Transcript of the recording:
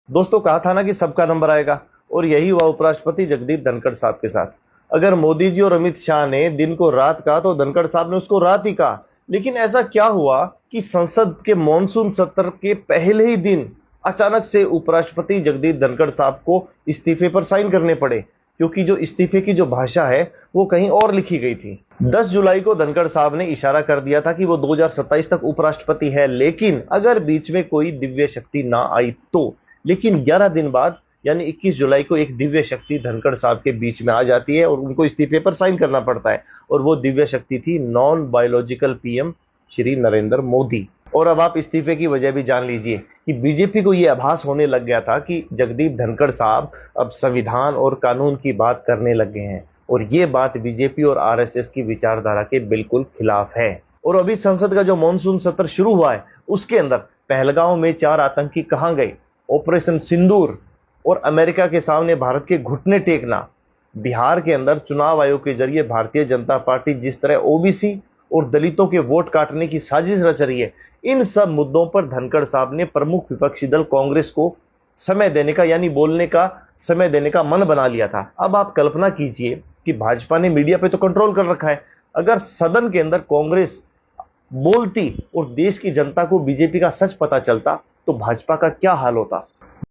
दोस्तों, कहा था ना कि सबका नंबर आएगा, और यही हुआ उपराष्ट्रपति जगदीप धनखड़ साहब के साथ। अगर मोदी जी और अमित शाह ने दिन को रात कहा तो धनखड़ साहब ने उसको रात ही कहा। लेकिन ऐसा क्या हुआ कि संसद के मॉनसून सत्र के पहले ही दिन अचानक से उपराष्ट्रपति जगदीप धनखड़ साहब को इस्तीफे पर साइन करने पड़े, क्योंकि जो इस्तीफे की जो भाषा है वो कहीं और लिखी गई थी। 10 जुलाई को धनखड़ साहब ने इशारा कर दिया था कि वो 2027 तक उपराष्ट्रपति है, लेकिन अगर बीच में कोई दिव्य शक्ति ना आई तो। लेकिन 11 दिन बाद यानी 21 जुलाई को एक दिव्य शक्ति धनखड़ साहब के बीच में आ जाती है और उनको इस्तीफे पर साइन करना पड़ता है। और वो दिव्य शक्ति थी non biological PM Shri Narendra Modi. और अब आप इस्तीफे की वजह भी जान लीजिए कि बीजेपी को यह आभास होने लग गया था कि जगदीप धनखड़ साहब अब संविधान और कानून की बात करने लग गए हैं, और ये बात बीजेपी और आरएसएस की विचारधारा के बिल्कुल खिलाफ है। और अभी संसद का जो मॉनसून सत्र शुरू हुआ है उसके अंदर पहलगांव में 4 आतंकी कहां गए, ऑपरेशन सिंदूर और अमेरिका के सामने भारत के घुटने टेकना, बिहार के अंदर चुनाव आयोग के जरिए भारतीय जनता पार्टी जिस तरह ओबीसी और दलितों के वोट काटने की साजिश रच रही है, इन सब मुद्दों पर धनखड़ साहब ने प्रमुख विपक्षी दल कांग्रेस को समय देने का यानी बोलने का समय देने का मन बना लिया था। अब आप कल्पना कीजिए कि भाजपा ने मीडिया पे तो कंट्रोल कर रखा है, अगर सदन के अंदर कांग्रेस बोलती और देश की जनता को बीजेपी का सच पता चलता तो भाजपा का क्या हाल होता।